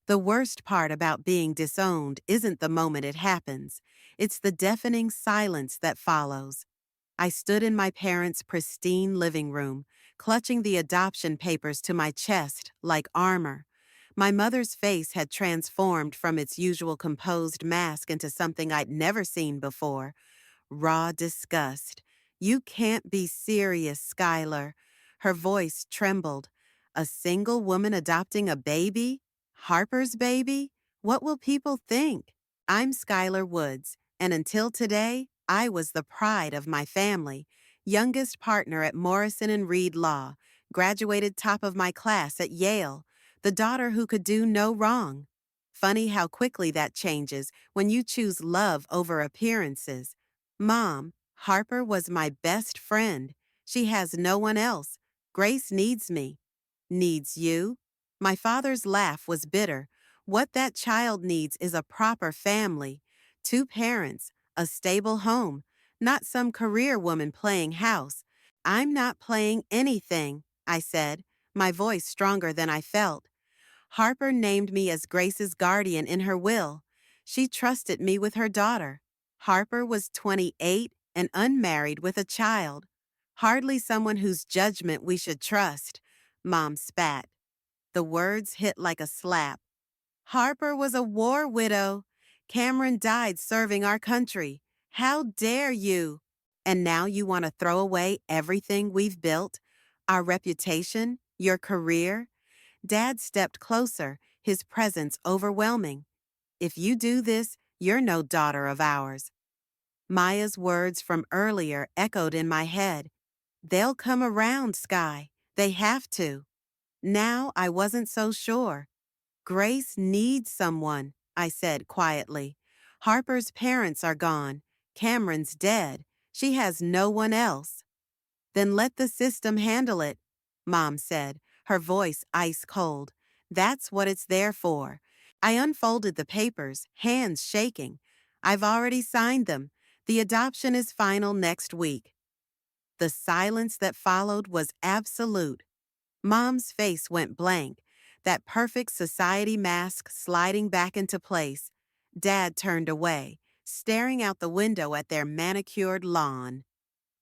The worst part about being disowned isn't the moment it happens, it's the deafening silence that follows. I stood in my parents' pristine living room, clutching the adoption papers to my chest like armor. My mother's face had transformed from its usual composed mask into something I'd never seen before. Raw disgust. "You can't be serious, Skylar." Her voice trembled. "A single woman adopting a baby? Harper's baby? What will people think?" I'm Skylar Woods, and until today, I was the pride of my family. Youngest partner at Morrison and Reed Law, graduated top of my class at Yale, the daughter who could do no wrong. Funny how quickly that changes when you choose love over appearances. "Mom, Harper was my best friend. She has no one else. Grace needs me." "Needs you?" My father's laugh was bitter. "What that child needs is a proper family. Two parents, a stable home, not some career woman playing house." "I'm not playing anything," I said, my voice stronger than I felt. "Harper named me as Grace's guardian in her will. She trusted me with her daughter. Harper was 28 and unmarried with a child. Hardly someone whose judgment we should trust." Mom spat. The words hit like a slap. "Harper was a war widow. Cameron died serving our country. How dare you? And now you want to throw away everything we've built? Our reputation? Your career?" Dad stepped closer, his presence overwhelming. "If you do this, you're no daughter of ours." Maya's words from earlier echoed in my head. "They'll come around, Sky. They have to." Now I wasn't so sure. "Grace needs someone," I said quietly. "Harper's parents are gone. Cameron's dead. She has no one else." "Then let the system handle it," Mom said, her voice ice cold. "That's what it's there for." I unfolded the papers, hands shaking. "I've already signed them. The adoption is final next week." The silence that followed was absolute. Mom's face went blank, that perfect society mask sliding back into place. Dad turned away, staring out the window at their manicured lawn.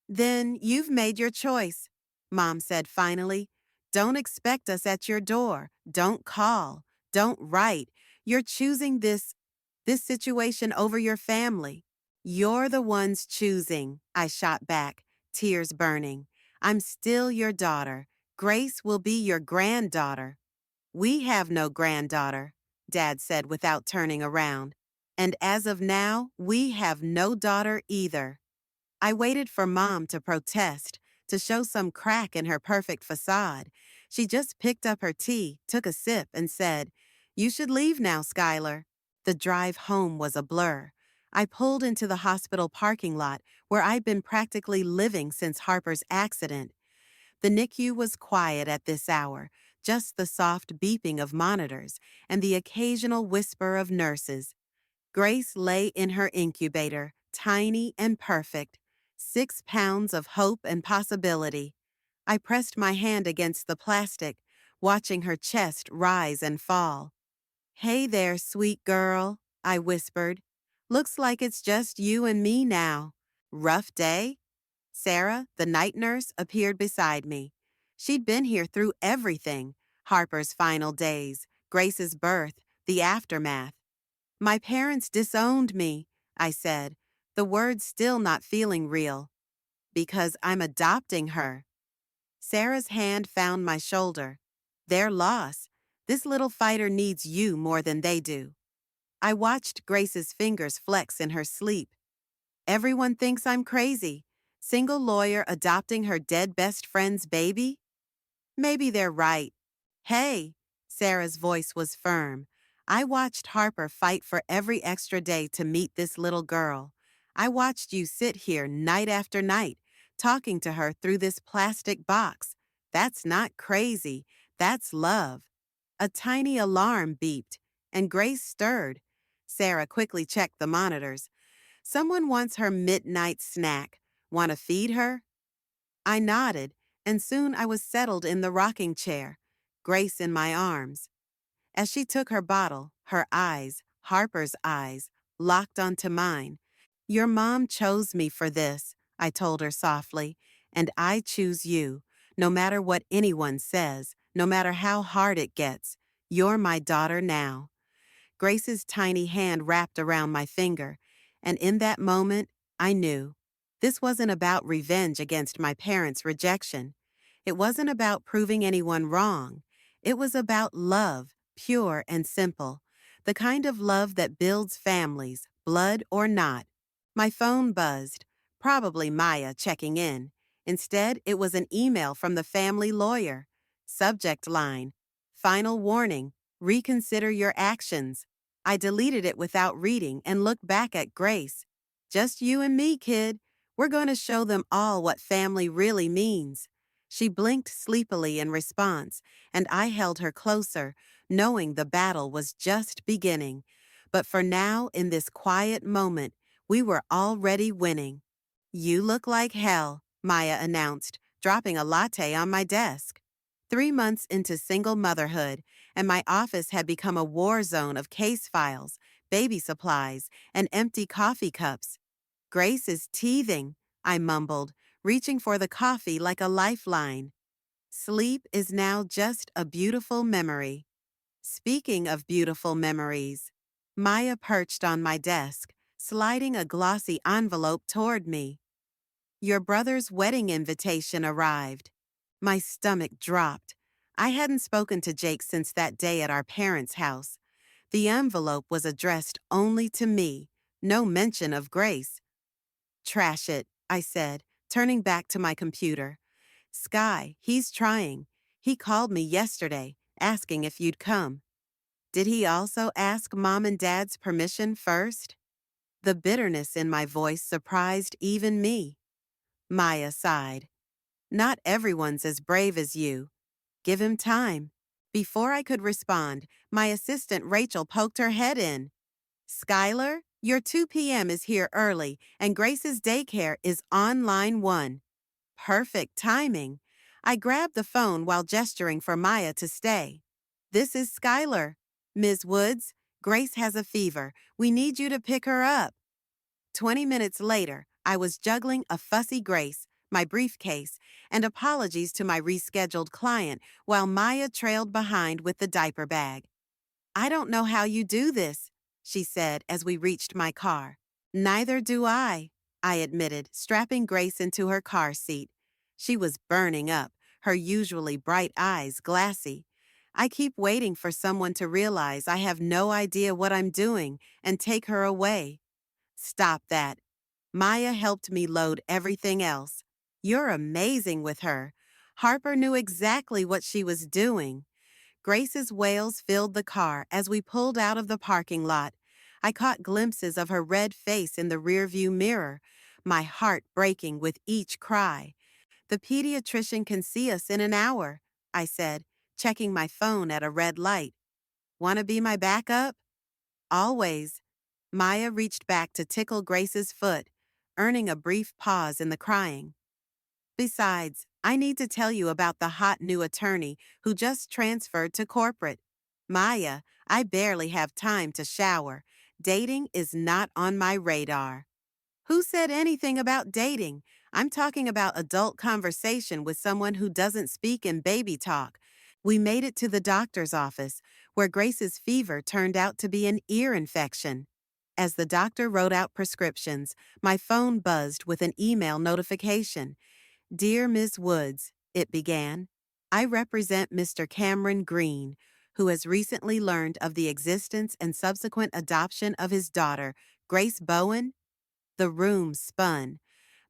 "Then you've made your choice," Mom said finally. "Don't expect us at your door. Don't call. Don't write. You're choosing this situation over your family." "You're the ones choosing," I shot back, tears burning. "I'm still your daughter. Grace will be your granddaughter." "We have no granddaughter," Dad said without turning around. "And as of now, we have no daughter either." I waited for Mom to protest, to show some crack in her perfect facade. She just picked up her tea, took a sip, and said, "You should leave now, Skylar." The drive home was a blur. I pulled into the hospital parking lot where I'd been practically living since Harper's accident. The NICU was quiet at this hour, just the soft beeping of monitors and the occasional whisper of nurses. Grace lay in her incubator, tiny and perfect, 6 pounds of hope and possibility. I pressed my hand against the plastic, watching her chest rise and fall. "Hey there, sweet girl," I whispered. "Looks like it's just you and me now. Rough day?" Sarah, the night nurse, appeared beside me. She'd been here through everything: Harper's final days, Grace's birth, the aftermath. "My parents disowned me," I said, the words still not feeling real. "Because I'm adopting her." Sarah's hand found my shoulder. "Their loss. This little fighter needs you more than they do." I watched Grace's fingers flex in her sleep. "Everyone thinks I'm crazy. Single lawyer adopting her dead best friend's baby?" "Maybe they're right." "Hey," Sarah's voice was firm. "I watched Harper fight for every extra day to meet this little girl. I watched you sit here night after night, talking to her through this plastic box. That's not crazy. That's love." A tiny alarm beeped, and Grace stirred. Sarah quickly checked the monitors. "Someone wants her midnight snack. Want to feed her?" I nodded, and soon I was settled in the rocking chair, Grace in my arms. As she took her bottle, her eyes, Harper's eyes, locked onto mine. Your mom chose me for this, I told her softly, and I choose you. No matter what anyone says, no matter how hard it gets, you're my daughter now. Grace's tiny hand wrapped around my finger, and in that moment, I knew. This wasn't about revenge against my parents' rejection. It wasn't about proving anyone wrong. It was about love, pure and simple. The kind of love that builds families, blood or not. My phone buzzed, probably Maya checking in. Instead, it was an email from the family lawyer. Subject line: Final warning, reconsider your actions. I deleted it without reading and looked back at Grace. Just you and me, kid. We're going to show them all what family really means. She blinked sleepily in response, and I held her closer, knowing the battle was just beginning. But for now, in this quiet moment, we were already winning. You look like hell, Maya announced, dropping a latte on my desk. 3 months into single motherhood, and my office had become a war zone of case files, baby supplies, and empty coffee cups. Grace is teething, I mumbled, reaching for the coffee like a lifeline. Sleep is now just a beautiful memory. Speaking of beautiful memories, Maya perched on my desk, sliding a glossy envelope toward me. Your brother's wedding invitation arrived. My stomach dropped. I hadn't spoken to Jake since that day at our parents' house. The envelope was addressed only to me, no mention of Grace. Trash it, I said, turning back to my computer. Sky, he's trying. He called me yesterday, asking if you'd come. Did he also ask Mom and Dad's permission first? The bitterness in my voice surprised even me. Maya sighed. Not everyone's as brave as you. Give him time. Before I could respond, my assistant Rachel poked her head in. Skylar, your 2 p.m. is here early, and Grace's daycare is on line 1. Perfect timing. I grabbed the phone while gesturing for Maya to stay. This is Skylar. Ms. Woods, Grace has a fever. We need you to pick her up. 20 minutes later, I was juggling a fussy Grace, my briefcase, and apologies to my rescheduled client while Maya trailed behind with the diaper bag. I don't know how you do this, she said as we reached my car. Neither do I admitted, strapping Grace into her car seat. She was burning up, her usually bright eyes glassy. I keep waiting for someone to realize I have no idea what I'm doing and take her away. Stop that. Maya helped me load everything else. You're amazing with her. Harper knew exactly what she was doing. Grace's wails filled the car as we pulled out of the parking lot. I caught glimpses of her red face in the rearview mirror, my heart breaking with each cry. The pediatrician can see us in an hour, I said, checking my phone at a red light. Want to be my backup? Always. Maya reached back to tickle Grace's foot, earning a brief pause in the crying. Besides, I need to tell you about the hot new attorney who just transferred to corporate. Maya, I barely have time to shower. Dating is not on my radar. Who said anything about dating? I'm talking about adult conversation with someone who doesn't speak in baby talk. We made it to the doctor's office, where Grace's fever turned out to be an ear infection. As the doctor wrote out prescriptions, my phone buzzed with an email notification. Dear Ms. Woods, it began, I represent Mr. Cameron Green, who has recently learned of the existence and subsequent adoption of his daughter, Grace Bowen. The room spun.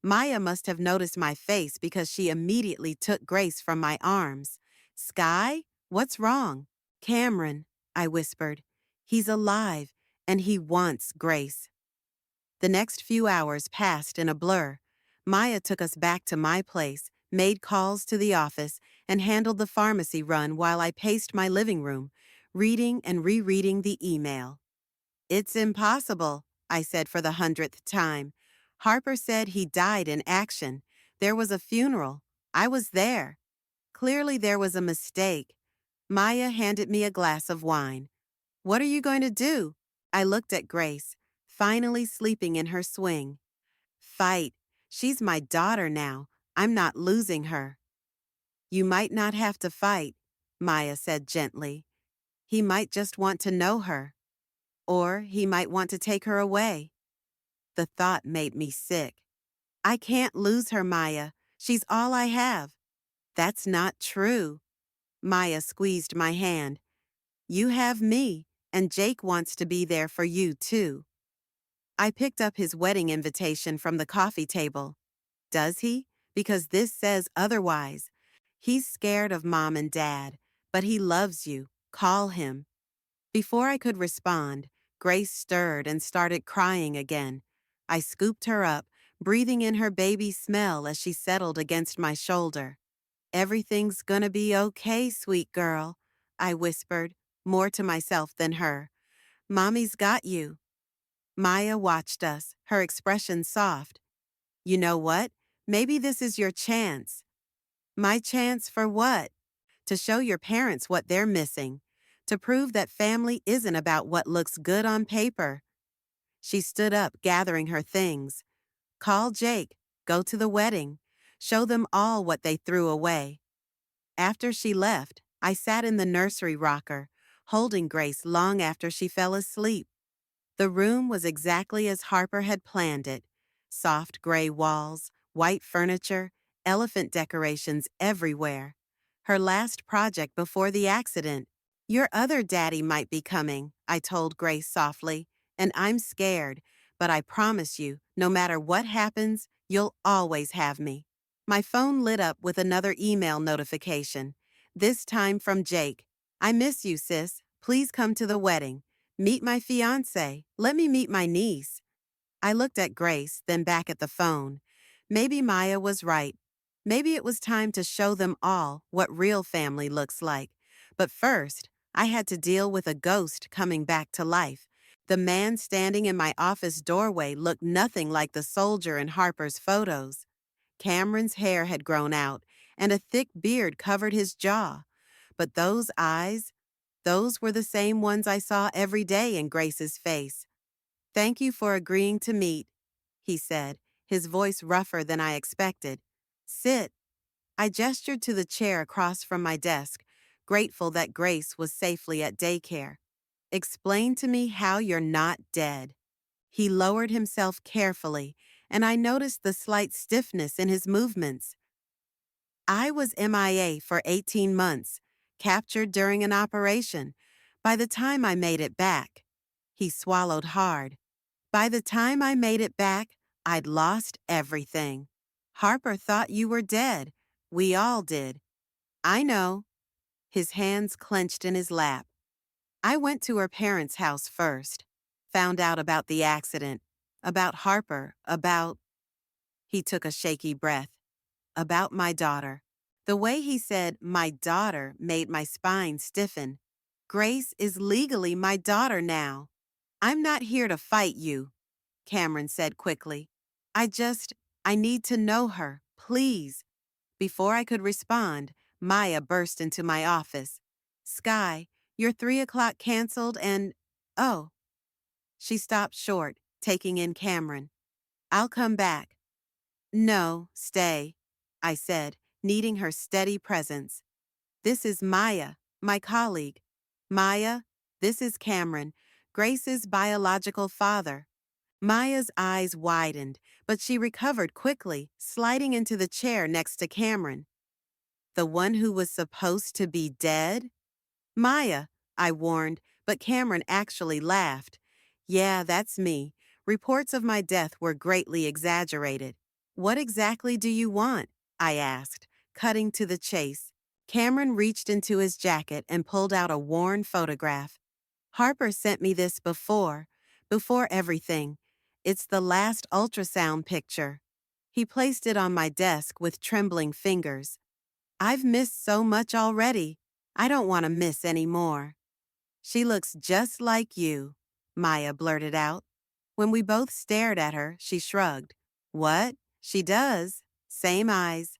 Maya must have noticed my face because she immediately took Grace from my arms. Sky, what's wrong? Cameron, I whispered. He's alive, and he wants Grace. The next few hours passed in a blur. Maya took us back to my place, made calls to the office, and handled the pharmacy run while I paced my living room, reading and rereading the email. It's impossible, I said for the 100th time. Harper said he died in action. There was a funeral. I was there. Clearly there was a mistake. Maya handed me a glass of wine. What are you going to do? I looked at Grace, finally sleeping in her swing. Fight. She's my daughter now. I'm not losing her. You might not have to fight, Maya said gently. He might just want to know her. Or he might want to take her away. The thought made me sick. I can't lose her, Maya. She's all I have. That's not true. Maya squeezed my hand. You have me, and Jake wants to be there for you, too. I picked up his wedding invitation from the coffee table. Does he? Because this says otherwise. He's scared of Mom and Dad, but he loves you. Call him. Before I could respond, Grace stirred and started crying again. I scooped her up, breathing in her baby smell as she settled against my shoulder. Everything's gonna be okay, sweet girl, I whispered, more to myself than her. Mommy's got you. Maya watched us, her expression soft. You know what? Maybe this is your chance. My chance for what? To show your parents what they're missing. To prove that family isn't about what looks good on paper. She stood up, gathering her things. Call Jake. Go to the wedding. Show them all what they threw away. After she left, I sat in the nursery rocker, holding Grace long after she fell asleep. The room was exactly as Harper had planned it. Soft gray walls, white furniture, elephant decorations everywhere. Her last project before the accident. Your other daddy might be coming, I told Grace softly, and I'm scared, but I promise you, no matter what happens, you'll always have me. My phone lit up with another email notification, this time from Jake. I miss you, sis. Please come to the wedding. Meet my fiancé. Let me meet my niece. I looked at Grace, then back at the phone. Maybe Maya was right. Maybe it was time to show them all what real family looks like. But first, I had to deal with a ghost coming back to life. The man standing in my office doorway looked nothing like the soldier in Harper's photos. Cameron's hair had grown out, and a thick beard covered his jaw. But those eyes, those were the same ones I saw every day in Grace's face. Thank you for agreeing to meet, he said, his voice rougher than I expected. Sit. I gestured to the chair across from my desk, grateful that Grace was safely at daycare. Explain to me how you're not dead. He lowered himself carefully, and I noticed the slight stiffness in his movements. I was MIA for 18 months, captured during an operation. By the time I made it back, he swallowed hard. By the time I made it back, I'd lost everything. Harper thought you were dead. We all did. I know. His hands clenched in his lap. I went to her parents' house first. Found out about the accident. About Harper. About... He took a shaky breath. About my daughter. The way he said, my daughter, made my spine stiffen. Grace is legally my daughter now. I'm not here to fight you, Cameron said quickly. I need to know her, please. Before I could respond, Maya burst into my office. Sky, your 3 o'clock canceled and... Oh. She stopped short, taking in Cameron. I'll come back. No, stay, I said, needing her steady presence. This is Maya, my colleague. Maya, this is Cameron, Grace's biological father. Maya's eyes widened, but she recovered quickly, sliding into the chair next to Cameron. The one who was supposed to be dead? Maya, I warned, but Cameron actually laughed. Yeah, that's me. Reports of my death were greatly exaggerated. What exactly do you want? I asked, cutting to the chase. Cameron reached into his jacket and pulled out a worn photograph. Harper sent me this before everything. It's the last ultrasound picture. He placed it on my desk with trembling fingers. I've missed so much already. I don't want to miss any more. She looks just like you, Maya blurted out. When we both stared at her, she shrugged. What? She does. Same eyes.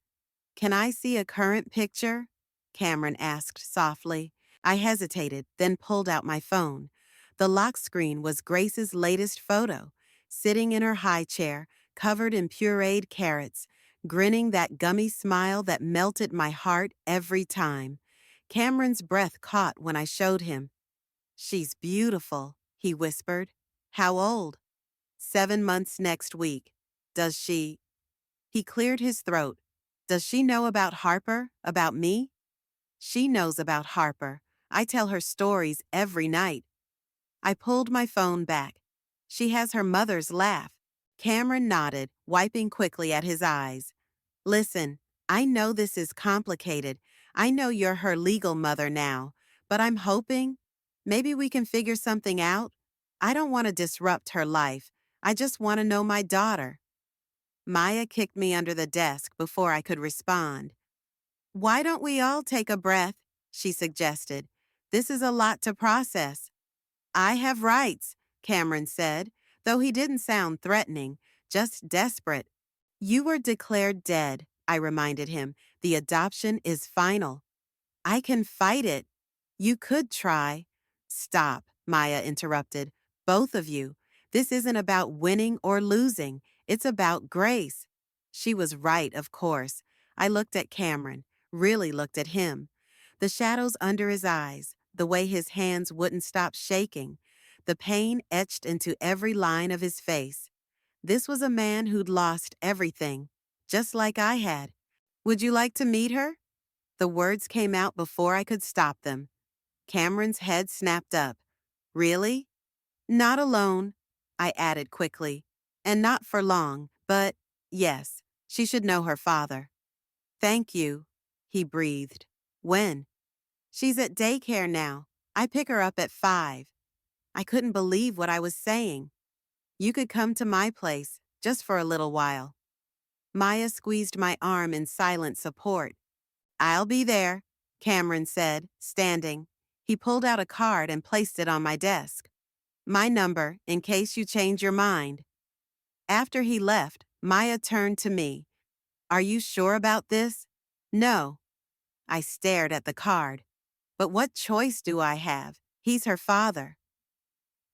Can I see a current picture? Cameron asked softly. I hesitated, then pulled out my phone. The lock screen was Grace's latest photo, sitting in her high chair, covered in pureed carrots, grinning that gummy smile that melted my heart every time. Cameron's breath caught when I showed him. "She's beautiful," he whispered. "How old?" 7 months next week. Does she? He cleared his throat. Does she know about Harper? About me? She knows about Harper. I tell her stories every night. I pulled my phone back. She has her mother's laugh. Cameron nodded, wiping quickly at his eyes. Listen, I know this is complicated. I know you're her legal mother now, but I'm hoping maybe we can figure something out. I don't want to disrupt her life. I just want to know my daughter. Maya kicked me under the desk before I could respond. Why don't we all take a breath? She suggested. This is a lot to process. I have rights, Cameron said, though he didn't sound threatening, just desperate. You were declared dead, I reminded him. The adoption is final. I can fight it. You could try. Stop, Maya interrupted. Both of you. This isn't about winning or losing. It's about grace. She was right, of course. I looked at Cameron, really looked at him. The shadows under his eyes, the way his hands wouldn't stop shaking, the pain etched into every line of his face. This was a man who'd lost everything, just like I had. Would you like to meet her? The words came out before I could stop them. Cameron's head snapped up. Really? Not alone, I added quickly. And not for long, but yes, she should know her father. Thank you, he breathed. When? She's at daycare now. I pick her up at 5. I couldn't believe what I was saying. You could come to my place, just for a little while. Maya squeezed my arm in silent support. I'll be there, Cameron said, standing. He pulled out a card and placed it on my desk. My number, in case you change your mind. After he left, Maya turned to me. Are you sure about this? No. I stared at the card. But what choice do I have? He's her father.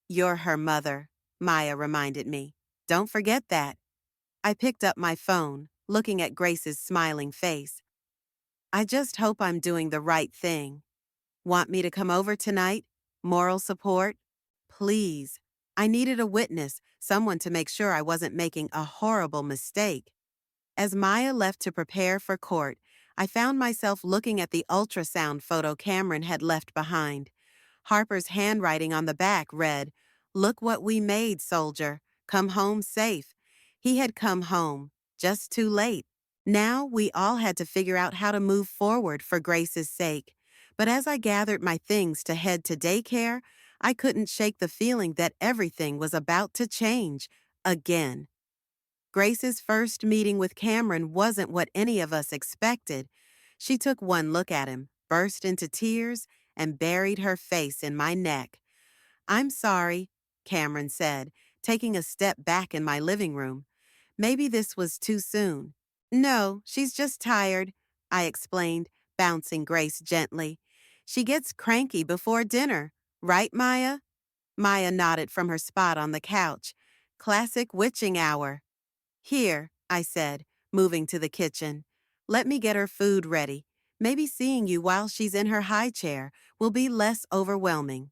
You're her mother, Maya reminded me. Don't forget that. I picked up my phone, looking at Grace's smiling face. I just hope I'm doing the right thing. Want me to come over tonight? Moral support? Please. I needed a witness, someone to make sure I wasn't making a horrible mistake. As Maya left to prepare for court, I found myself looking at the ultrasound photo Cameron had left behind. Harper's handwriting on the back read, "Look what we made, soldier. Come home safe." He had come home, just too late. Now we all had to figure out how to move forward for Grace's sake. But as I gathered my things to head to daycare, I couldn't shake the feeling that everything was about to change, again. Grace's first meeting with Cameron wasn't what any of us expected. She took one look at him, burst into tears, and buried her face in my neck. I'm sorry, Cameron said, taking a step back in my living room. Maybe this was too soon. No, she's just tired, I explained, bouncing Grace gently. She gets cranky before dinner, right, Maya? Maya nodded from her spot on the couch. Classic witching hour. Here, I said, moving to the kitchen. Let me get her food ready. Maybe seeing you while she's in her high chair will be less overwhelming.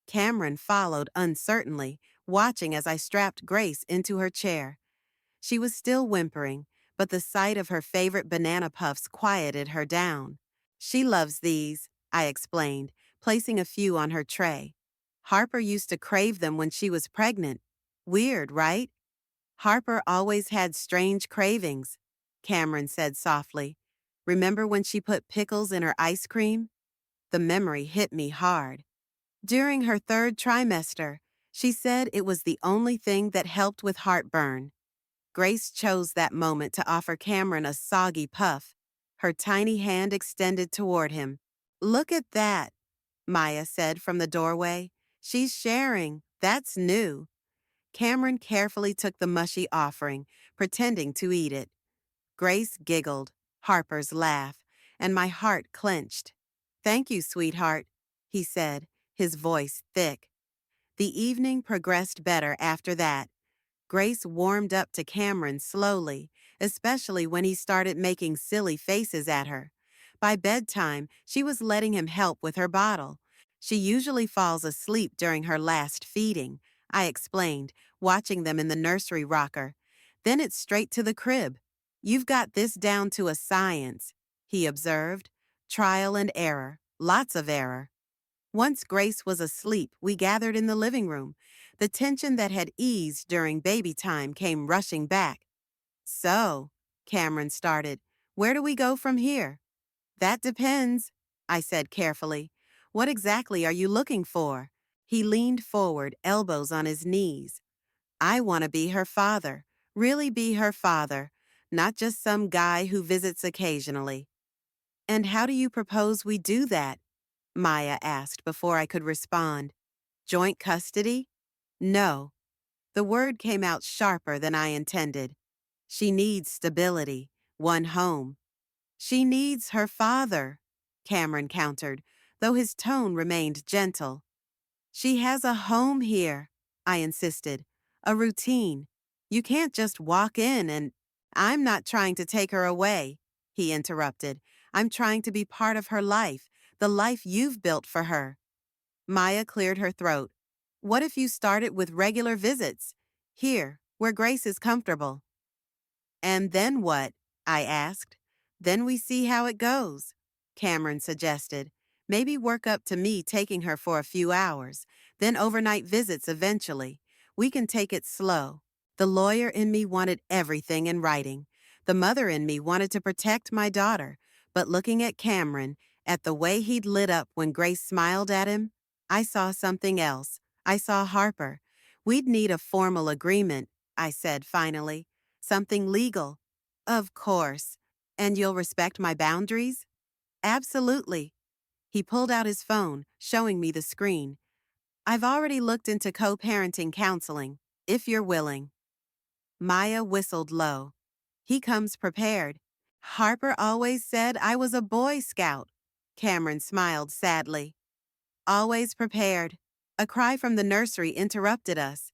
Cameron followed uncertainly, watching as I strapped Grace into her chair. She was still whimpering, but the sight of her favorite banana puffs quieted her down. She loves these, I explained, placing a few on her tray. Harper used to crave them when she was pregnant. Weird, right? Harper always had strange cravings, Cameron said softly. Remember when she put pickles in her ice cream? The memory hit me hard. During her 3rd trimester, she said it was the only thing that helped with heartburn. Grace chose that moment to offer Cameron a soggy puff, her tiny hand extended toward him. Look at that, Maya said from the doorway. She's sharing. That's new. Cameron carefully took the mushy offering, pretending to eat it. Grace giggled, Harper's laugh, and my heart clenched. Thank you, sweetheart. he said, his voice thick. The evening progressed better after that. Grace warmed up to Cameron slowly, especially when he started making silly faces at her. By bedtime, she was letting him help with her bottle. She usually falls asleep during her last feeding, I explained, watching them in the nursery rocker. Then it's straight to the crib. You've got this down to a science, he observed. Trial and error, lots of error. Once Grace was asleep, we gathered in the living room. The tension that had eased during baby time came rushing back. So, Cameron started, where do we go from here? That depends, I said carefully. What exactly are you looking for? He leaned forward, elbows on his knees. I want to be her father, really be her father, not just some guy who visits occasionally. And how do you propose we do that? Maya asked before I could respond. Joint custody? No. The word came out sharper than I intended. She needs stability, one home. She needs her father, Cameron countered, though his tone remained gentle. She has a home here, I insisted, a routine. You can't just walk in and... I'm not trying to take her away, he interrupted. I'm trying to be part of her life, the life you've built for her. Maya cleared her throat. What if you started with regular visits? Here, where Grace is comfortable. And then what? I asked. Then we see how it goes, Cameron suggested. Maybe work up to me taking her for a few hours, then overnight visits eventually. We can take it slow. The lawyer in me wanted everything in writing. The mother in me wanted to protect my daughter. But looking at Cameron, at the way he'd lit up when Grace smiled at him, I saw something else. I saw Harper. We'd need a formal agreement, I said finally. Something legal. Of course. And you'll respect my boundaries? Absolutely. He pulled out his phone, showing me the screen. I've already looked into co-parenting counseling, if you're willing. Maya whistled low. He comes prepared. Harper always said I was a Boy Scout. Cameron smiled sadly. Always prepared. A cry from the nursery interrupted us.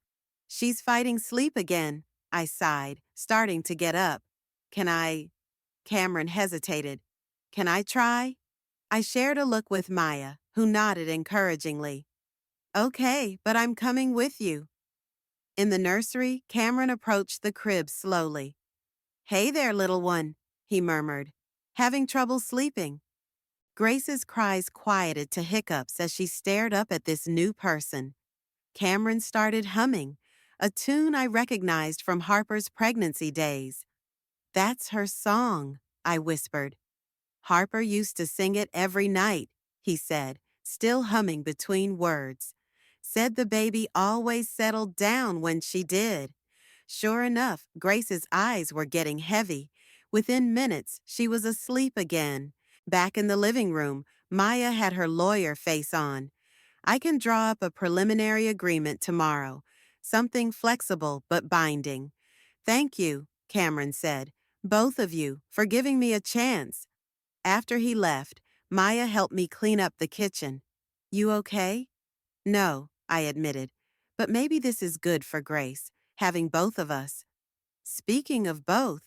She's fighting sleep again, I sighed, starting to get up. Can I... Cameron hesitated. Can I try? I shared a look with Maya, who nodded encouragingly. Okay, but I'm coming with you. In the nursery, Cameron approached the crib slowly. Hey there, little one, he murmured. Having trouble sleeping? Grace's cries quieted to hiccups as she stared up at this new person. Cameron started humming, a tune I recognized from Harper's pregnancy days. That's her song, I whispered. Harper used to sing it every night, he said, still humming between words. Said the baby always settled down when she did. Sure enough, Grace's eyes were getting heavy. Within minutes, she was asleep again. Back in the living room, Maya had her lawyer face on. I can draw up a preliminary agreement tomorrow, something flexible but binding. Thank you, Cameron said, both of you, for giving me a chance. After he left, Maya helped me clean up the kitchen. You okay? No, I admitted, but maybe this is good for Grace, having both of us. Speaking of both,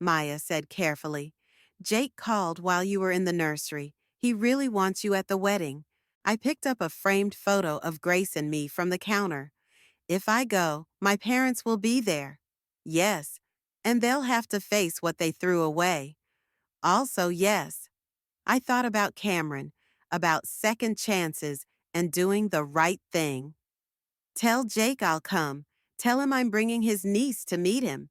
Maya said carefully, Jake called while you were in the nursery. He really wants you at the wedding. I picked up a framed photo of Grace and me from the counter. If I go, my parents will be there. Yes, and they'll have to face what they threw away. Also, yes. I thought about Cameron, about second chances and doing the right thing. Tell Jake I'll come. Tell him I'm bringing his niece to meet him.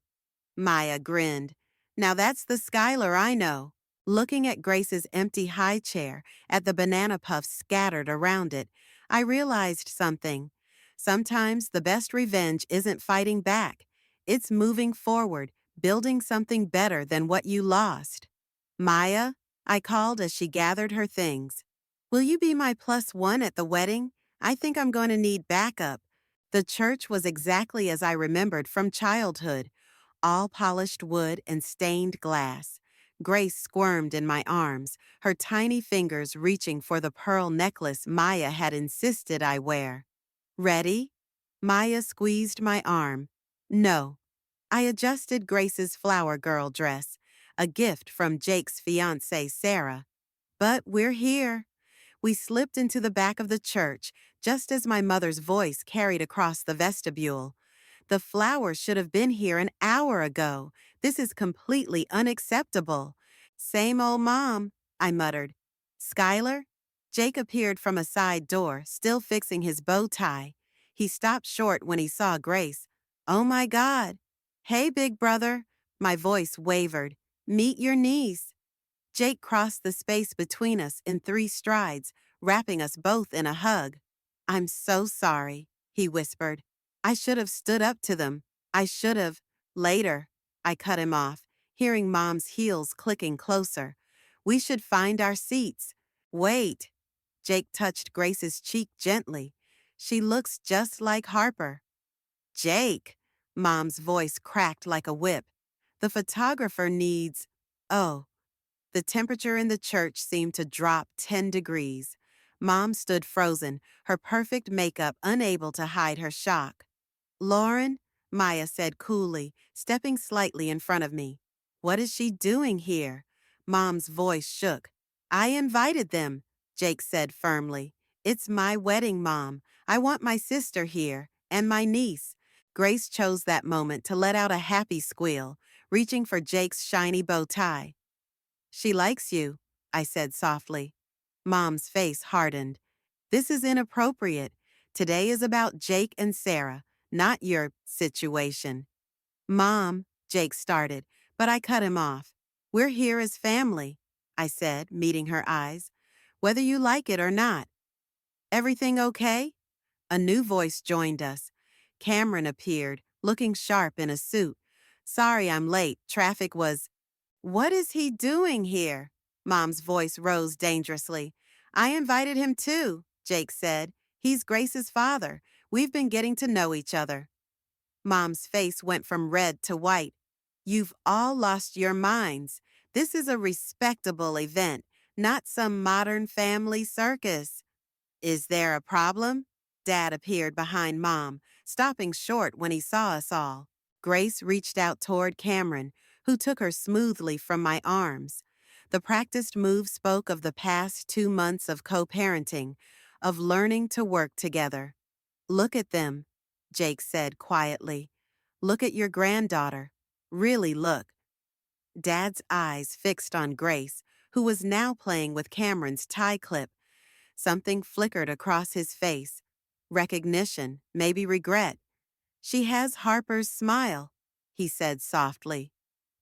Maya grinned. Now that's the Skylar I know. Looking at Grace's empty high chair, at the banana puffs scattered around it, I realized something. Sometimes the best revenge isn't fighting back. It's moving forward, building something better than what you lost. Maya, I called as she gathered her things. Will you be my +1 at the wedding? I think I'm going to need backup. The church was exactly as I remembered from childhood. All polished wood and stained glass. Grace squirmed in my arms, her tiny fingers reaching for the pearl necklace Maya had insisted I wear. Ready? Maya squeezed my arm. No. I adjusted Grace's flower girl dress, a gift from Jake's fiancée Sarah. But we're here. We slipped into the back of the church just as my mother's voice carried across the vestibule. The flowers should have been here an hour ago. This is completely unacceptable. Same old mom, I muttered. Skylar? Jake appeared from a side door, still fixing his bow tie. He stopped short when he saw Grace. Oh my God. Hey, big brother. My voice wavered. Meet your niece. Jake crossed the space between us in 3 strides, wrapping us both in a hug. I'm so sorry, he whispered. I should have stood up to them. I should have. Later, I cut him off, hearing Mom's heels clicking closer. We should find our seats. Wait. Jake touched Grace's cheek gently. She looks just like Harper. Jake, Mom's voice cracked like a whip. The photographer needs. Oh. The temperature in the church seemed to drop 10 degrees. Mom stood frozen, her perfect makeup unable to hide her shock. Lauren, Maya said coolly, stepping slightly in front of me. What is she doing here? Mom's voice shook. I invited them, Jake said firmly. It's my wedding, Mom. I want my sister here, and my niece. Grace chose that moment to let out a happy squeal, reaching for Jake's shiny bow tie. She likes you, I said softly. Mom's face hardened. This is inappropriate. Today is about Jake and Sarah, not your situation. Mom, Jake started, but I cut him off. We're here as family, I said, meeting her eyes. Whether you like it or not. Everything okay? A new voice joined us. Cameron appeared, looking sharp in a suit. Sorry I'm late. Traffic was. What is he doing here? Mom's voice rose dangerously. I invited him too, Jake said. He's Grace's father. We've been getting to know each other. Mom's face went from red to white. You've all lost your minds. This is a respectable event, not some modern family circus. Is there a problem? Dad appeared behind Mom, stopping short when he saw us all. Grace reached out toward Cameron, who took her smoothly from my arms. The practiced move spoke of the past 2 months of co-parenting, of learning to work together. Look at them, Jake said quietly. Look at your granddaughter. Really look. Dad's eyes fixed on Grace, who was now playing with Cameron's tie clip. Something flickered across his face. Recognition, maybe regret. She has Harper's smile, he said softly.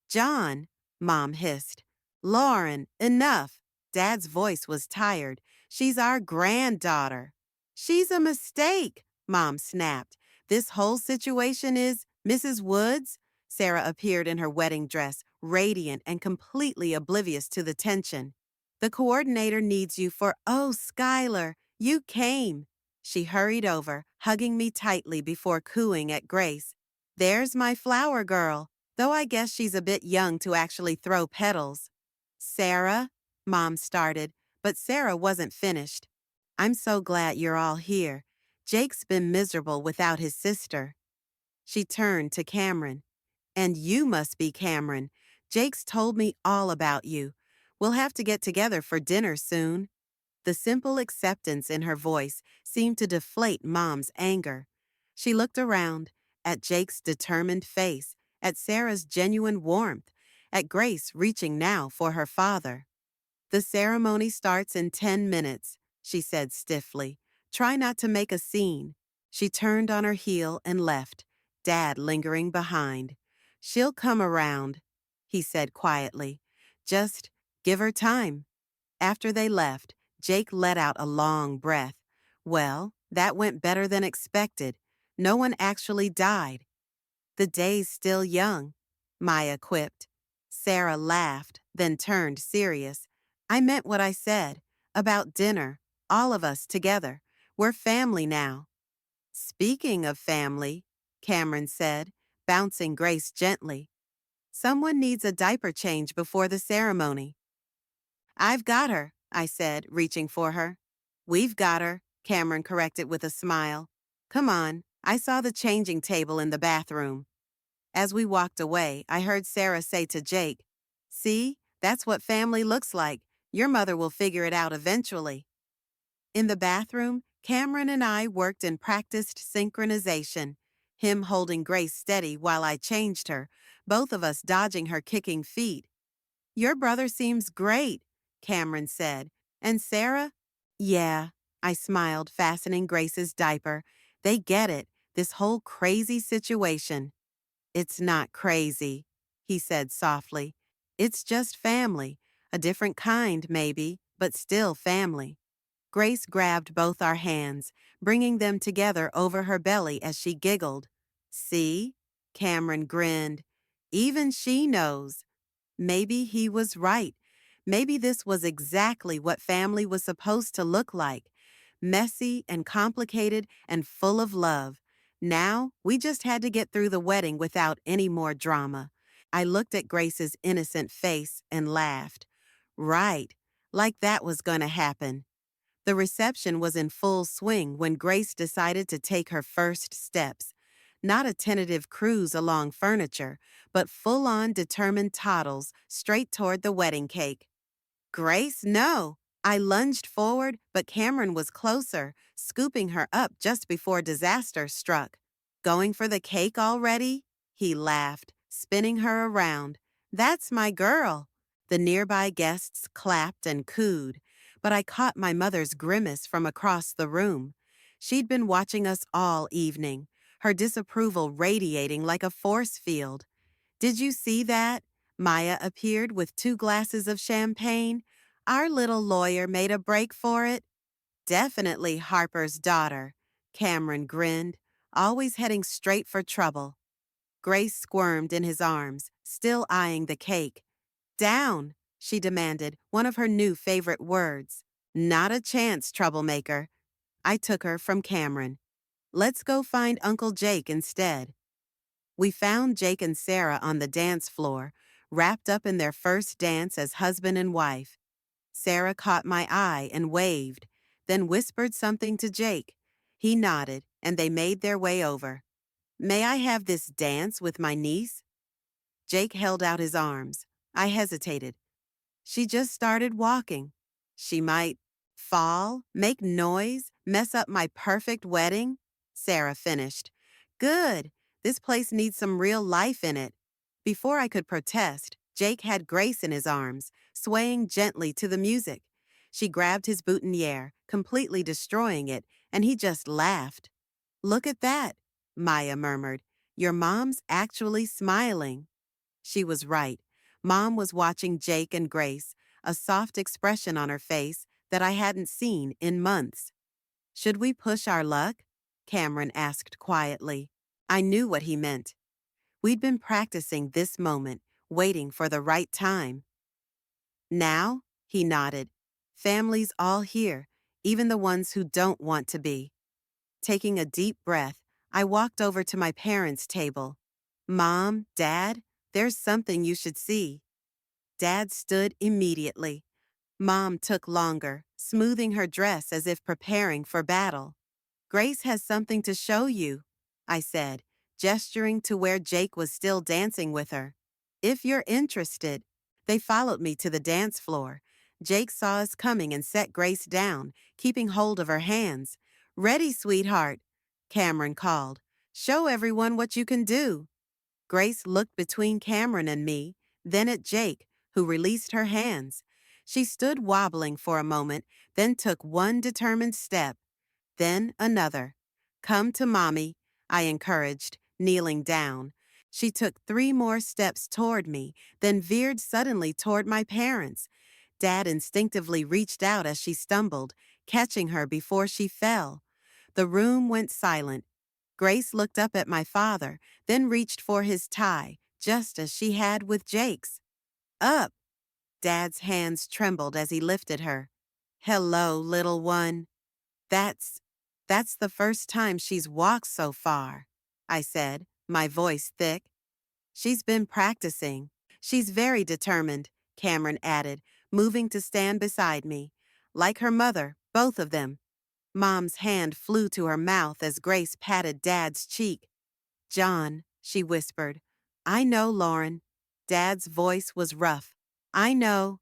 John, Mom hissed. Lauren, enough. Dad's voice was tired. She's our granddaughter. She's a mistake, Mom snapped. This whole situation is Mrs. Woods? Sarah appeared in her wedding dress, radiant and completely oblivious to the tension. The coordinator needs you for, oh, Skylar, you came. She hurried over, hugging me tightly before cooing at Grace. There's my flower girl, though I guess she's a bit young to actually throw petals. Sarah, Mom started, but Sarah wasn't finished. I'm so glad you're all here. Jake's been miserable without his sister. She turned to Cameron. And you must be Cameron. Jake's told me all about you. We'll have to get together for dinner soon. The simple acceptance in her voice seemed to deflate Mom's anger. She looked around, at Jake's determined face, at Sarah's genuine warmth, at Grace reaching now for her father. The ceremony starts in 10 minutes, she said stiffly. Try not to make a scene. She turned on her heel and left, Dad lingering behind. She'll come around, he said quietly. Just give her time. After they left, Jake let out a long breath. Well, that went better than expected. No one actually died. The day's still young, Maya quipped. Sarah laughed, then turned serious. I meant what I said. About dinner. All of us together. We're family now. Speaking of family, Cameron said, bouncing Grace gently. Someone needs a diaper change before the ceremony. I've got her, I said, reaching for her. We've got her, Cameron corrected with a smile. Come on, I saw the changing table in the bathroom. As we walked away, I heard Sarah say to Jake, "See, that's what family looks like. Your mother will figure it out eventually." In the bathroom, Cameron and I worked in practiced synchronization, him holding Grace steady while I changed her, both of us dodging her kicking feet. Your brother seems great, Cameron said. And Sarah? Yeah, I smiled, fastening Grace's diaper. They get it, this whole crazy situation. It's not crazy, he said softly. It's just family, a different kind maybe, but still family. Grace grabbed both our hands, bringing them together over her belly as she giggled. See? Cameron grinned. Even she knows. Maybe he was right. Maybe this was exactly what family was supposed to look like. Messy and complicated and full of love. Now, we just had to get through the wedding without any more drama. I looked at Grace's innocent face and laughed. Right, like that was going to happen. The reception was in full swing when Grace decided to take her first steps. Not a tentative cruise along furniture, but full-on determined toddles straight toward the wedding cake. Grace, no! I lunged forward, but Cameron was closer, scooping her up just before disaster struck. Going for the cake already? He laughed, spinning her around. That's my girl. The nearby guests clapped and cooed, but I caught my mother's grimace from across the room. She'd been watching us all evening, her disapproval radiating like a force field. Did you see that? Maya appeared with 2 glasses of champagne. Our little lawyer made a break for it. Definitely Harper's daughter. Cameron grinned, always heading straight for trouble. Grace squirmed in his arms, still eyeing the cake. Down, she demanded, one of her new favorite words. Not a chance, troublemaker. I took her from Cameron. Let's go find Uncle Jake instead. We found Jake and Sarah on the dance floor, wrapped up in their first dance as husband and wife. Sarah caught my eye and waved, then whispered something to Jake. He nodded, and they made their way over. May I have this dance with my niece? Jake held out his arms. I hesitated. She just started walking. She might fall, make noise, mess up my perfect wedding. Sarah finished. Good. This place needs some real life in it. Before I could protest, Jake had Grace in his arms, swaying gently to the music. She grabbed his boutonniere, completely destroying it, and he just laughed. Look at that, Maya murmured. Your mom's actually smiling. She was right. Mom was watching Jake and Grace, a soft expression on her face that I hadn't seen in months. Should we push our luck? Cameron asked quietly. I knew what he meant. We'd been practicing this moment, waiting for the right time. Now? He nodded. Family's all here, even the ones who don't want to be. Taking a deep breath, I walked over to my parents' table. Mom, Dad, there's something you should see. Dad stood immediately. Mom took longer, smoothing her dress as if preparing for battle. Grace has something to show you, I said, gesturing to where Jake was still dancing with her. If you're interested. They followed me to the dance floor. Jake saw us coming and set Grace down, keeping hold of her hands. Ready, sweetheart, Cameron called. Show everyone what you can do. Grace looked between Cameron and me, then at Jake, who released her hands. She stood wobbling for a moment, then took one determined step, then another. Come to Mommy, I encouraged, kneeling down. She took 3 more steps toward me, then veered suddenly toward my parents. Dad instinctively reached out as she stumbled, catching her before she fell. The room went silent. Grace looked up at my father, then reached for his tie, just as she had with Jake's. Up! Dad's hands trembled as he lifted her. Hello, little one. That's the first time she's walked so far, I said, my voice thick. She's been practicing. She's very determined, Cameron added, moving to stand beside me. Like her mother, both of them. Mom's hand flew to her mouth as Grace patted Dad's cheek. John, she whispered. I know, Lauren. Dad's voice was rough. I know.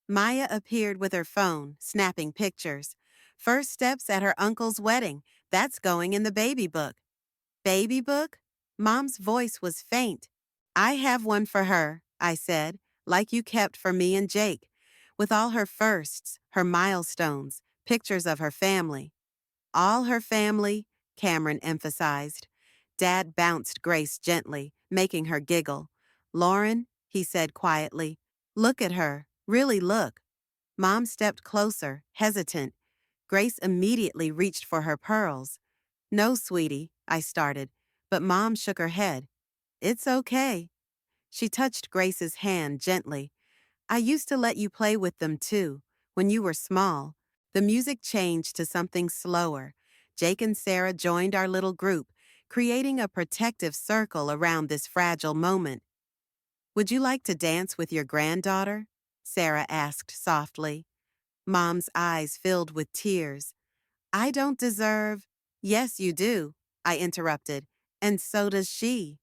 Maya appeared with her phone, snapping pictures. First steps at her uncle's wedding. That's going in the baby book. Baby book? Mom's voice was faint. I have one for her, I said, like you kept for me and Jake, with all her firsts, her milestones, pictures of her family. All her family, Cameron emphasized. Dad bounced Grace gently, making her giggle. Lauren, he said quietly, look at her, really look. Mom stepped closer, hesitant. Grace immediately reached for her pearls. No, sweetie, I started, but Mom shook her head. It's okay. She touched Grace's hand gently. I used to let you play with them too, when you were small. The music changed to something slower. Jake and Sarah joined our little group, creating a protective circle around this fragile moment. Would you like to dance with your granddaughter? Sarah asked softly. Mom's eyes filled with tears. I don't deserve. Yes, you do, I interrupted, and so does she.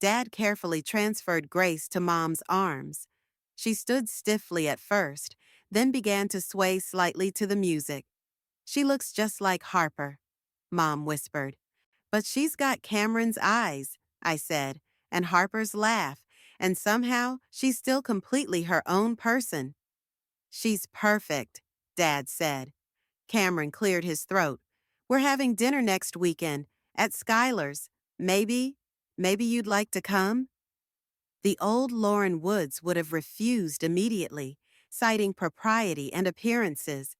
Dad carefully transferred Grace to Mom's arms. She stood stiffly at first, then began to sway slightly to the music. She looks just like Harper, Mom whispered. But she's got Cameron's eyes, I said, and Harper's laugh, and somehow she's still completely her own person. She's perfect, Dad said. Cameron cleared his throat. We're having dinner next weekend, at Schuyler's. Maybe you'd like to come? The old Lauren Woods would have refused immediately, citing propriety and appearances.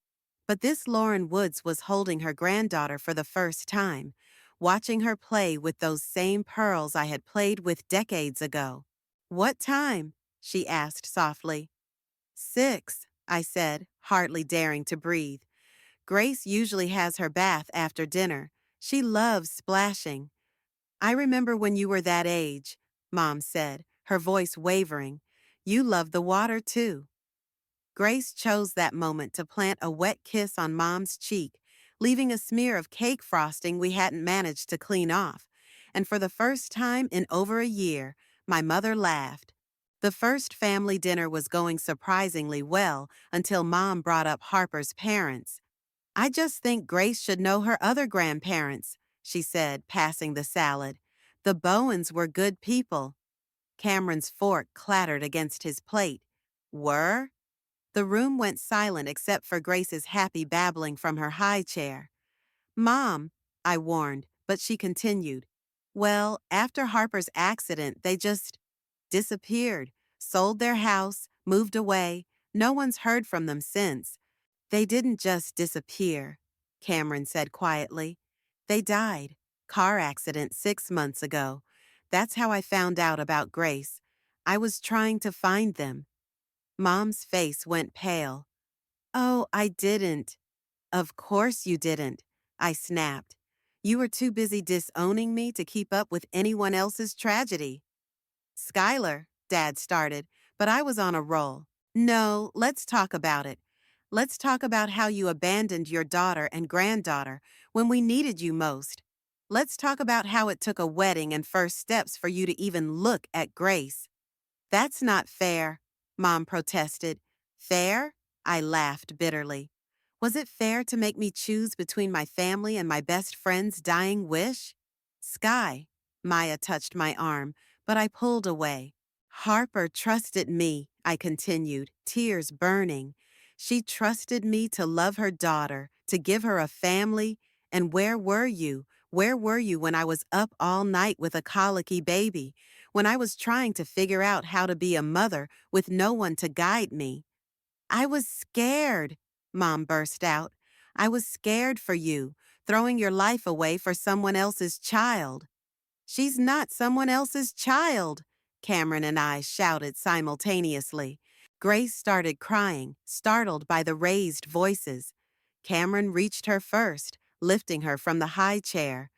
But this Lauren Woods was holding her granddaughter for the first time, watching her play with those same pearls I had played with decades ago. What time? She asked softly. 6, I said, hardly daring to breathe. Grace usually has her bath after dinner. She loves splashing. I remember when you were that age, Mom said, her voice wavering. You loved the water, too. Grace chose that moment to plant a wet kiss on Mom's cheek, leaving a smear of cake frosting we hadn't managed to clean off. And for the first time in over a year, my mother laughed. The first family dinner was going surprisingly well until Mom brought up Harper's parents. I just think Grace should know her other grandparents, she said, passing the salad. The Bowens were good people. Cameron's fork clattered against his plate. Were? The room went silent except for Grace's happy babbling from her high chair. Mom, I warned, but she continued. Well, after Harper's accident, they just disappeared, sold their house, moved away. No one's heard from them since. They didn't just disappear, Cameron said quietly. They died. Car accident 6 months ago. That's how I found out about Grace. I was trying to find them. Mom's face went pale. Oh, I didn't. Of course you didn't, I snapped. You were too busy disowning me to keep up with anyone else's tragedy. Schuyler, Dad started, but I was on a roll. No, let's talk about it. Let's talk about how you abandoned your daughter and granddaughter when we needed you most. Let's talk about how it took a wedding and first steps for you to even look at Grace. That's not fair, Mom protested. Fair? I laughed bitterly. Was it fair to make me choose between my family and my best friend's dying wish? Sky, Maya touched my arm, but I pulled away. Harper trusted me, I continued, tears burning. She trusted me to love her daughter, to give her a family, and where were you? Where were you when I was up all night with a colicky baby, when I was trying to figure out how to be a mother with no one to guide me? I was scared, Mom burst out. I was scared for you, throwing your life away for someone else's child. She's not someone else's child, Cameron and I shouted simultaneously. Grace started crying, startled by the raised voices. Cameron reached her first, lifting her from the high chair.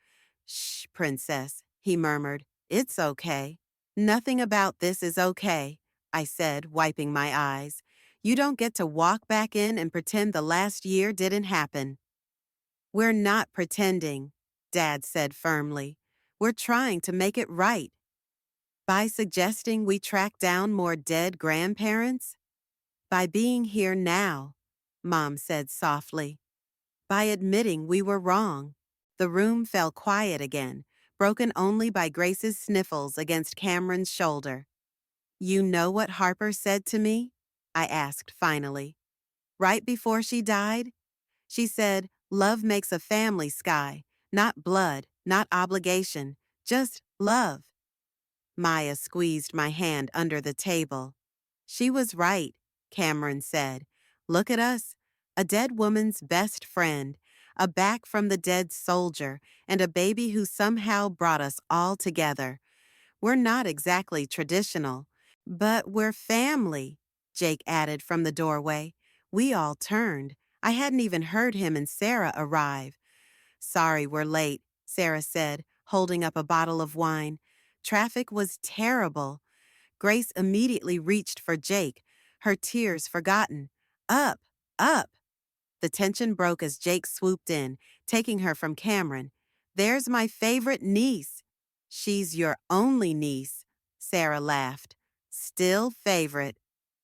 Shh, princess, he murmured. It's okay. Nothing about this is okay, I said, wiping my eyes. You don't get to walk back in and pretend the last year didn't happen. We're not pretending, Dad said firmly. We're trying to make it right. By suggesting we track down more dead grandparents? By being here now, Mom said softly. By admitting we were wrong. The room fell quiet again, broken only by Grace's sniffles against Cameron's shoulder. You know what Harper said to me? I asked finally. Right before she died? She said, love makes a family, Sky. Not blood, not obligation, just love. Maya squeezed my hand under the table. She was right, Cameron said. Look at us. A dead woman's best friend, a back from the dead soldier, and a baby who somehow brought us all together. We're not exactly traditional, but we're family, Jake added from the doorway. We all turned. I hadn't even heard him and Sarah arrive. Sorry we're late, Sarah said, holding up a bottle of wine. Traffic was terrible. Grace immediately reached for Jake, her tears forgotten. Up, up. The tension broke as Jake swooped in, taking her from Cameron. There's my favorite niece. She's your only niece, Sarah laughed. Still favorite.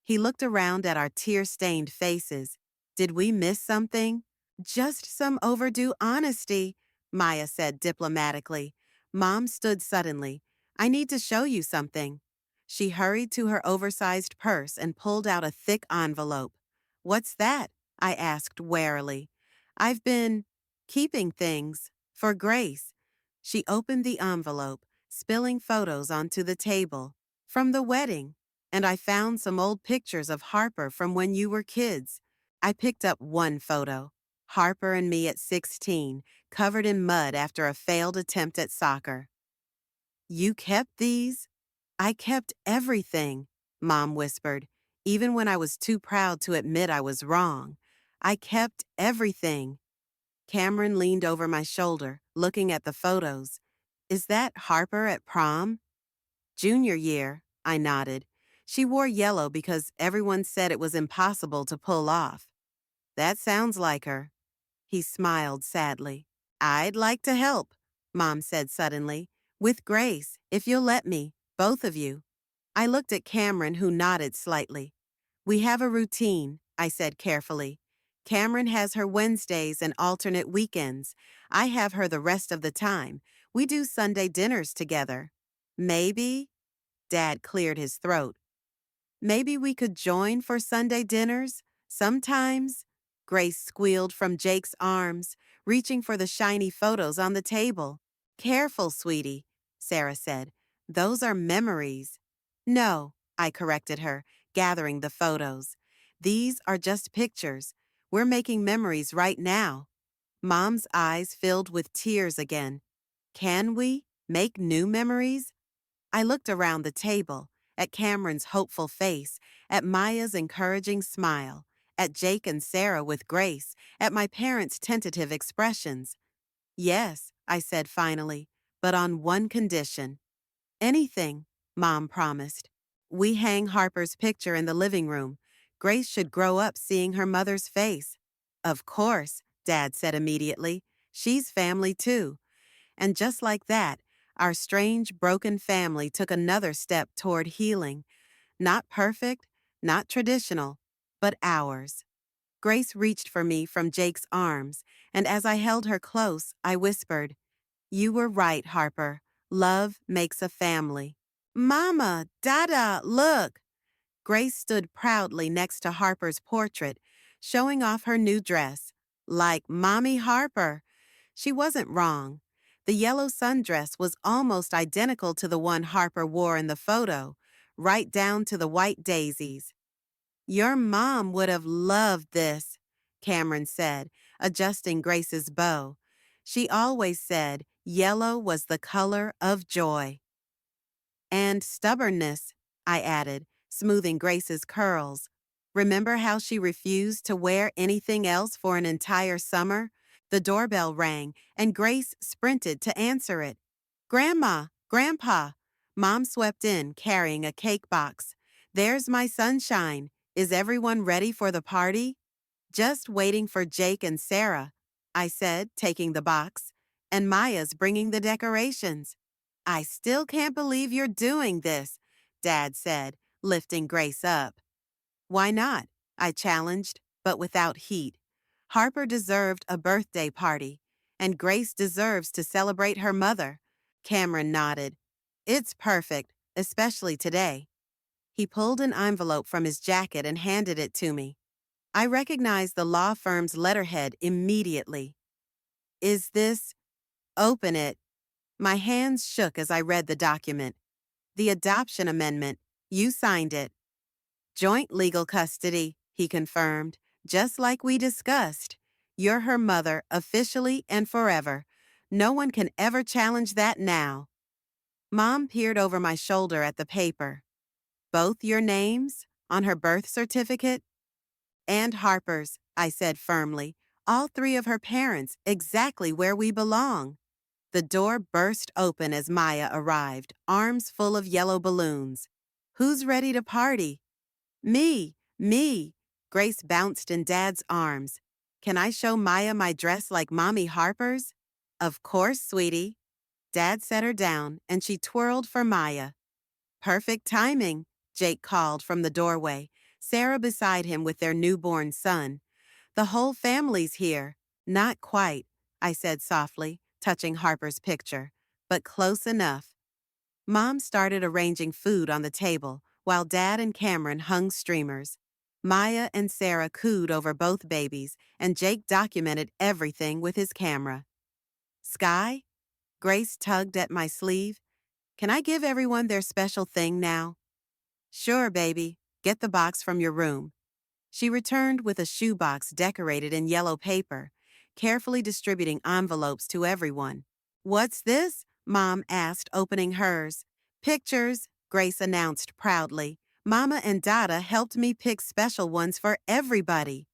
He looked around at our tear-stained faces. Did we miss something? Just some overdue honesty, Maya said diplomatically. Mom stood suddenly. I need to show you something. She hurried to her oversized purse and pulled out a thick envelope. What's that? I asked warily. I've been keeping things for Grace. She opened the envelope, spilling photos onto the table. From the wedding. And I found some old pictures of Harper from when you were kids. I picked up one photo. Harper and me at 16, covered in mud after a failed attempt at soccer. You kept these? I kept everything, Mom whispered, even when I was too proud to admit I was wrong. I kept everything. Cameron leaned over my shoulder, looking at the photos. Is that Harper at prom? Junior year, I nodded. She wore yellow because everyone said it was impossible to pull off. That sounds like her. He smiled sadly. I'd like to help, Mom said suddenly. With Grace, if you'll let me, both of you. I looked at Cameron, who nodded slightly. We have a routine, I said carefully. Cameron has her Wednesdays and alternate weekends. I have her the rest of the time. We do Sunday dinners together. Maybe? Dad cleared his throat. Maybe we could join for Sunday dinners? Sometimes? Grace squealed from Jake's arms, reaching for the shiny photos on the table. Careful, sweetie, Sarah said. Those are memories. No, I corrected her, gathering the photos. These are just pictures. We're making memories right now. Mom's eyes filled with tears again. Can we make new memories? I looked around the table, at Cameron's hopeful face, at Maya's encouraging smile, at Jake and Sarah with Grace, at my parents' tentative expressions. Yes, I said finally, but on one condition. Anything, Mom promised. We hang Harper's picture in the living room. Grace should grow up seeing her mother's face. Of course, Dad said immediately. She's family too. And just like that, our strange, broken family took another step toward healing. Not perfect, not traditional, but ours. Grace reached for me from Jake's arms, and as I held her close, I whispered, You were right, Harper. Love makes a family. Mama, Dada, look! Grace stood proudly next to Harper's portrait, showing off her new dress. Like Mommy Harper. She wasn't wrong. The yellow sundress was almost identical to the one Harper wore in the photo, right down to the white daisies. Your mom would have loved this, Cameron said, adjusting Grace's bow. She always said yellow was the color of joy. And stubbornness, I added, smoothing Grace's curls. Remember how she refused to wear anything else for an entire summer? The doorbell rang, and Grace sprinted to answer it. Grandma, Grandpa, Mom swept in, carrying a cake box. There's my sunshine. Is everyone ready for the party? Just waiting for Jake and Sarah, I said, taking the box. And Maya's bringing the decorations. I still can't believe you're doing this, Dad said, lifting Grace up. Why not? I challenged, but without heat. Harper deserved a birthday party, and Grace deserves to celebrate her mother. Cameron nodded. It's perfect, especially today. He pulled an envelope from his jacket and handed it to me. I recognized the law firm's letterhead immediately. Is this? Open it. My hands shook as I read the document. The adoption amendment. You signed it. Joint legal custody, he confirmed, just like we discussed. You're her mother, officially and forever. No one can ever challenge that now. Mom peered over my shoulder at the paper. Both your names? On her birth certificate? And Harper's, I said firmly. All three of her parents, exactly where we belong. The door burst open as Maya arrived, arms full of yellow balloons. Who's ready to party? Me. Grace bounced in Dad's arms. Can I show Maya my dress like Mommy Harper's? Of course, sweetie. Dad set her down, and she twirled for Maya. Perfect timing, Jake called from the doorway, Sarah beside him with their newborn son. The whole family's here. Not quite, I said softly, touching Harper's picture, but close enough. Mom started arranging food on the table, while Dad and Cameron hung streamers. Maya and Sarah cooed over both babies, and Jake documented everything with his camera. Sky? Grace tugged at my sleeve. Can I give everyone their special thing now? Sure, baby. Get the box from your room. She returned with a shoebox decorated in yellow paper, carefully distributing envelopes to everyone. What's this? Mom asked, opening hers. Pictures, Grace announced proudly. Mama and Dada helped me pick special ones for everybody.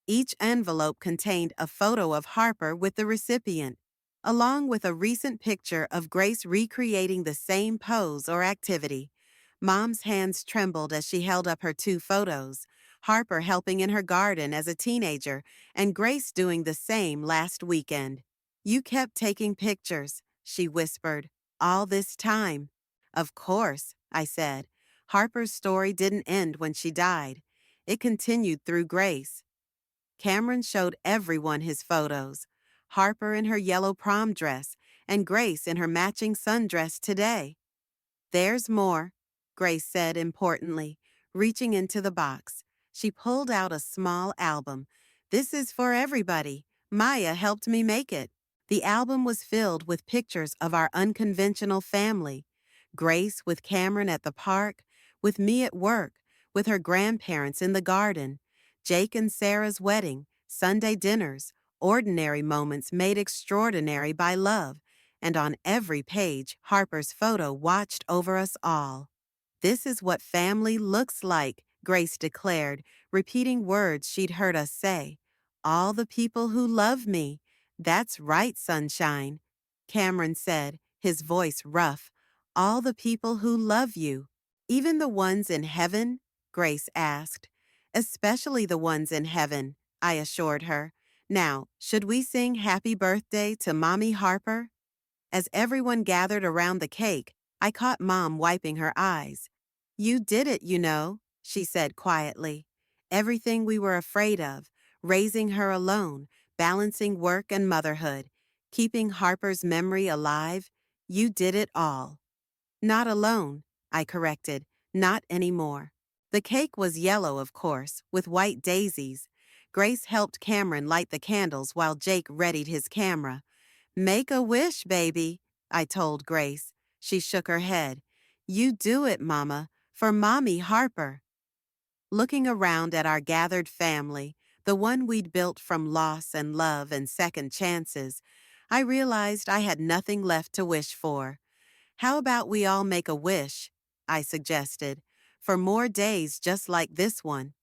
Each envelope contained a photo of Harper with the recipient, along with a recent picture of Grace recreating the same pose or activity. Mom's hands trembled as she held up her two photos, Harper helping in her garden as a teenager, and Grace doing the same last weekend. You kept taking pictures, she whispered, all this time. Of course, I said. Harper's story didn't end when she died. It continued through Grace. Cameron showed everyone his photos, Harper in her yellow prom dress and Grace in her matching sundress today. There's more, Grace said importantly, reaching into the box. She pulled out a small album. This is for everybody. Maya helped me make it. The album was filled with pictures of our unconventional family. Grace with Cameron at the park, with me at work, with her grandparents in the garden, Jake and Sarah's wedding, Sunday dinners, ordinary moments made extraordinary by love, and on every page, Harper's photo watched over us all. This is what family looks like, Grace declared, repeating words she'd heard us say. All the people who love me. That's right, sunshine, Cameron said, his voice rough. All the people who love you. Even the ones in heaven? Grace asked. Especially the ones in heaven, I assured her. Now, should we sing happy birthday to Mommy Harper? As everyone gathered around the cake, I caught Mom wiping her eyes. You did it, you know, she said quietly. Everything we were afraid of, raising her alone, balancing work and motherhood, keeping Harper's memory alive, you did it all. Not alone, I corrected, not anymore. The cake was yellow, of course, with white daisies. Grace helped Cameron light the candles while Jake readied his camera. Make a wish, baby, I told Grace. She shook her head. You do it, Mama, for Mommy Harper. Looking around at our gathered family, the one we'd built from loss and love and second chances, I realized I had nothing left to wish for. How about we all make a wish, I suggested, for more days just like this one.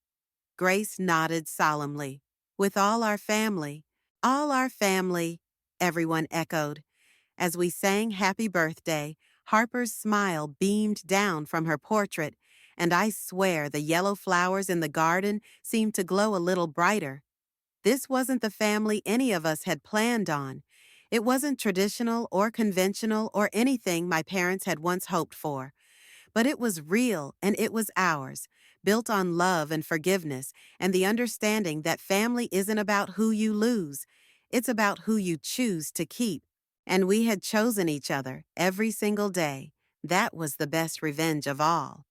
Grace nodded solemnly. With all our family, everyone echoed. As we sang happy birthday, Harper's smile beamed down from her portrait, and I swear the yellow flowers in the garden seemed to glow a little brighter. This wasn't the family any of us had planned on. It wasn't traditional or conventional or anything my parents had once hoped for. But it was real and it was ours, built on love and forgiveness and the understanding that family isn't about who you lose, it's about who you choose to keep. And we had chosen each other every single day. That was the best revenge of all.